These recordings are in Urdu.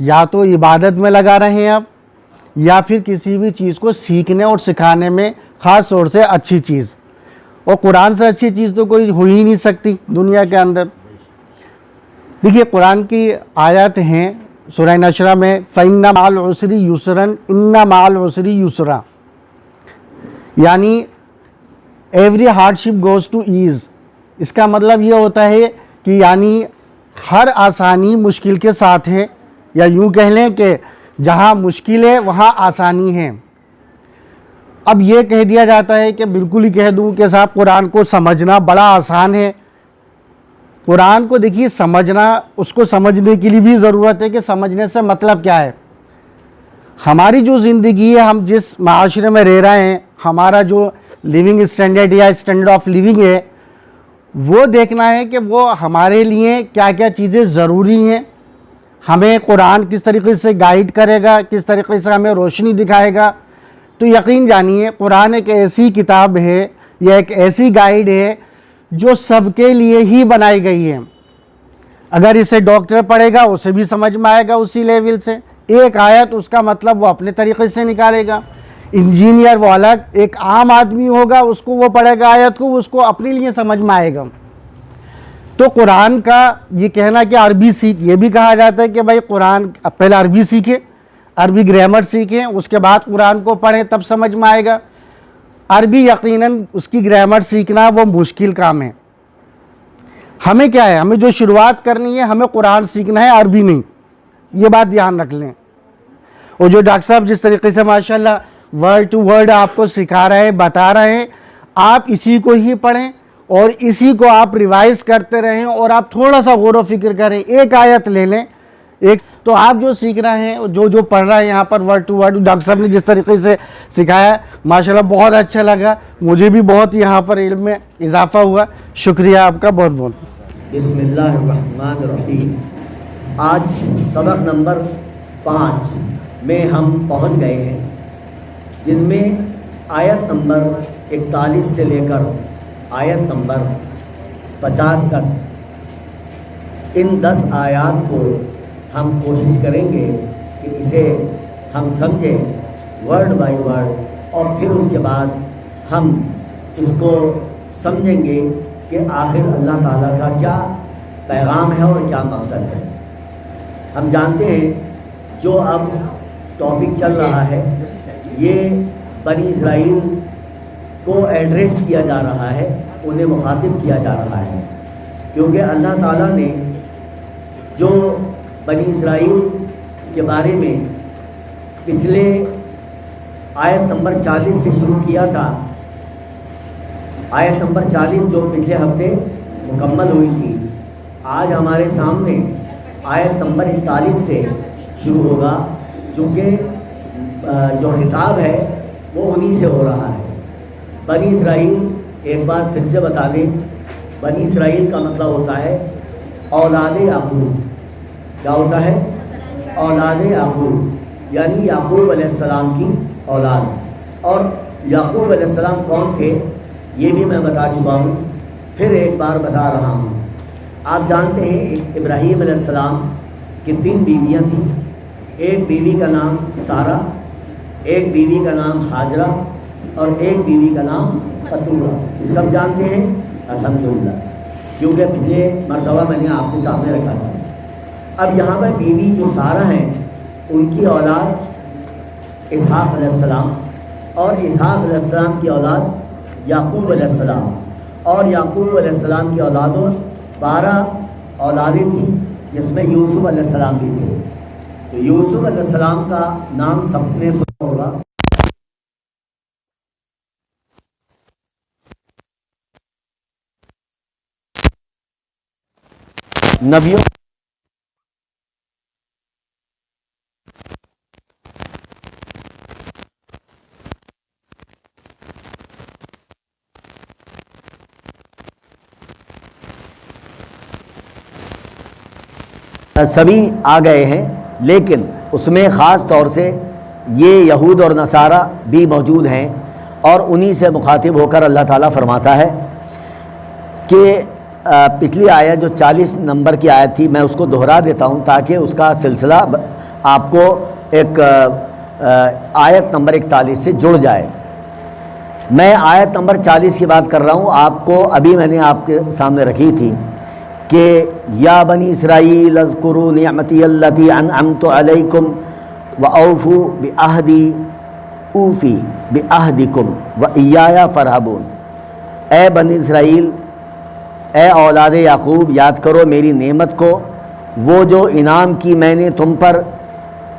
یا تو عبادت میں لگا رہے ہیں آپ، یا پھر کسی بھی چیز کو سیکھنے اور سکھانے میں، خاص طور سے اچھی چیز، اور قرآن سے اچھی چیز تو کوئی ہو ہی نہیں سکتی دنیا کے اندر۔ دیکھیے قرآن کی آیات ہیں سورہ نشرہ میں، فَإِنَّ مَعَ الْعُسْرِ يُسْرًا إِنَّ مَعَ الْعُسْرِ يُسْرًا، یعنی every hardship goes to ease. اس کا مطلب یہ ہوتا ہے کہ یعنی ہر آسانی مشکل کے ساتھ ہے، یا یوں کہہ لیں کہ جہاں مشکل ہے وہاں آسانی ہے۔ اب یہ کہہ دیا جاتا ہے کہ بالکل ہی کہہ دوں کہ صاحب قرآن کو سمجھنا بڑا آسان ہے۔ قرآن کو دیکھیے سمجھنا، اس کو سمجھنے کے لیے بھی ضرورت ہے کہ سمجھنے سے مطلب کیا ہے۔ ہماری جو زندگی ہے، ہم جس معاشرے میں رہ رہے ہیں، ہمارا جو لیونگ اسٹینڈرڈ یا اسٹینڈرڈ آف لیونگ ہے، وہ دیکھنا ہے کہ وہ ہمارے لیے کیا کیا چیزیں ضروری ہیں۔ ہمیں قرآن کس طریقے سے گائیڈ کرے گا، کس طریقے سے ہمیں روشنی دکھائے گا۔ تو یقین جانیے قرآن ایک ایسی کتاب ہے یا ایک ایسی گائیڈ ہے جو سب کے لیے ہی بنائی گئی ہے۔ اگر اسے ڈاکٹر پڑھے گا اسے بھی سمجھ میں آئے گا اسی لیول سے، ایک آیت اس کا مطلب وہ اپنے طریقے سے نکالے گا۔ انجینئر وہ الگ، ایک عام آدمی ہوگا اس کو وہ پڑھے گا آیت کو، اس کو اپنے لیے سمجھ میں آئے گا۔ تو قرآن کا یہ کہنا کہ عربی سیکھ، یہ بھی کہا جاتا ہے کہ بھائی قرآن پہلے عربی سیکھیں، عربی گرامر سیکھیں، اس کے بعد قرآن کو پڑھیں تب سمجھ میں آئے گا۔ عربی یقیناً اس کی گرامر سیکھنا وہ مشکل کام ہے۔ ہمیں کیا ہے، ہمیں جو شروعات کرنی ہے ہمیں قرآن سیکھنا ہے، عربی نہیں، یہ بات دھیان رکھ لیں۔ اور جو ڈاکٹر صاحب جس طریقے سے ماشاءاللہ ورڈ ٹو ورڈ آپ کو سکھا رہے ہیں، بتا رہے ہیں، آپ اسی کو ہی پڑھیں اور اسی کو آپ ریوائز کرتے رہیں، اور آپ تھوڑا سا غور و فکر کریں، ایک آیت لے لیں، ایک تو آپ جو سیکھ رہے ہیں، جو پڑھ رہے ہیں یہاں پر ورڈ ٹو ورڈ، ڈاکٹر صاحب نے جس طریقے سے سکھایا ماشاءاللہ بہت اچھا لگا، مجھے بھی بہت یہاں پر علم میں اضافہ ہوا۔ شکریہ آپ کا بہت بہت۔ بسم اللہ الرحمن الرحیم۔ آج سبق نمبر 5 میں ہم پہنچ گئے ہیں، جن میں آیت نمبر 41 سے لے کر آیت نمبر 50 تک ان 10 آیات کو ہم کوشش کریں گے کہ اسے ہم سمجھیں ورڈ بائی ورڈ، اور پھر اس کے بعد ہم اس کو سمجھیں گے کہ آخر اللہ تعالیٰ کا کیا پیغام ہے اور کیا مقصد ہے۔ ہم جانتے ہیں جو اب ٹاپک چل رہا ہے یہ بنی اسرائیل کو ایڈریس کیا جا رہا ہے، انہیں مخاطب کیا جا رہا ہے، کیونکہ اللہ تعالیٰ نے جو بنی اسرائیل کے بارے میں پچھلے آیت نمبر 40 سے شروع کیا تھا، آیت نمبر 40 جو پچھلے ہفتے مکمل ہوئی تھی، آج ہمارے سامنے آیت نمبر 41 سے شروع ہوگا، چونکہ جو خطاب ہے وہ انہی سے ہو رہا ہے۔ بنی اسرائیل، ایک بار پھر سے بتا دیں، بنی اسرائیل کا مطلب ہوتا ہے اولاد یعقوب۔ کیا ہوتا ہے؟ اولاد یعقوب، یعنی یعقوب علیہ السلام کی اولاد۔ اور یعقوب علیہ السلام کون تھے یہ بھی میں بتا چکا ہوں، پھر ایک بار بتا رہا ہوں۔ آپ جانتے ہیں ابراہیم علیہ السلام کی 3 بیویاں تھیں، ایک بیوی کا نام سارہ، ایک بیوی کا نام ہاجرہ، اور ایک بیوی کا نام قطورہ۔ یہ سب جانتے ہیں الحمدللہ، کیونکہ پچھلے مرتبہ میں نے آپ کے سامنے رکھا تھا۔ اب یہاں پر بیوی جو سارہ ہیں ان کی اولاد اسحاق علیہ السلام، اور اسحاق علیہ السلام کی اولاد یعقوب علیہ السلام، اور یعقوب علیہ السلام کی اولادوں 12 اولادیں تھیں، جس میں یوسف علیہ السلام بھی تھے۔ تو یوسف علیہ السلام کا نام سب نے سنا ہوگا، نبیوں سبھی آ گئے ہیں، لیکن اس میں خاص طور سے یہ یہود اور نصارہ بھی موجود ہیں، اور انہی سے مخاطب ہو کر اللہ تعالیٰ فرماتا ہے کہ پچھلی آیت جو 40 نمبر کی آیت تھی میں اس کو دہرا دیتا ہوں تاکہ اس کا سلسلہ آپ کو ایک آیت نمبر 41 سے جڑ جائے۔ میں آیت نمبر 40 کی بات کر رہا ہوں، آپ کو ابھی میں نے آپ کے سامنے رکھی تھی کہ یا بنی اسرائیل اذکروا نعمتی التی انعمت علیکم واوفوا بعہدی اوفی بعہدکم وایایا فرہبون۔ اے بنی اسرائیل، اے اولاد یعقوب، یاد کرو میری نعمت کو، وہ جو انعام کی میں نے تم پر،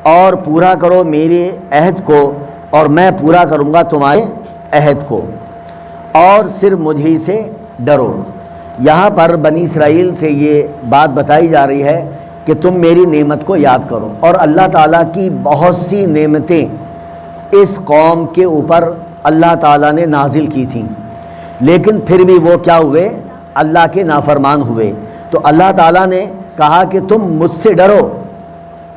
اور پورا کرو میرے عہد کو، اور میں پورا کروں گا تمہارے عہد کو، اور صرف مجھے سے ڈرو۔ یہاں پر بنی اسرائیل سے یہ بات بتائی جا رہی ہے کہ تم میری نعمت کو یاد کرو، اور اللہ تعالیٰ کی بہت سی نعمتیں اس قوم کے اوپر اللہ تعالیٰ نے نازل کی تھیں، لیکن پھر بھی وہ کیا ہوئے؟ اللہ کے نافرمان ہوئے۔ تو اللہ تعالیٰ نے کہا کہ تم مجھ سے ڈرو،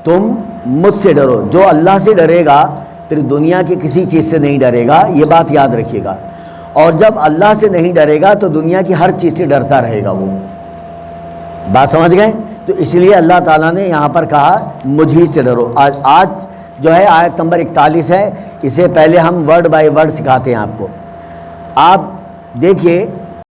تم مجھ سے ڈرو۔ جو اللہ سے ڈرے گا پھر دنیا کی کسی چیز سے نہیں ڈرے گا، یہ بات یاد رکھیے گا۔ اور جب اللہ سے نہیں ڈرے گا تو دنیا کی ہر چیز سے ڈرتا رہے گا وہ۔ بات سمجھ گئے؟ تو اس لیے اللہ تعالیٰ نے یہاں پر کہا مجھ ہی سے ڈرو۔ آج جو ہے آیت نمبر 41 ہے، اسے پہلے ہم ورڈ بائی ورڈ سکھاتے ہیں آپ کو۔ آپ دیکھیے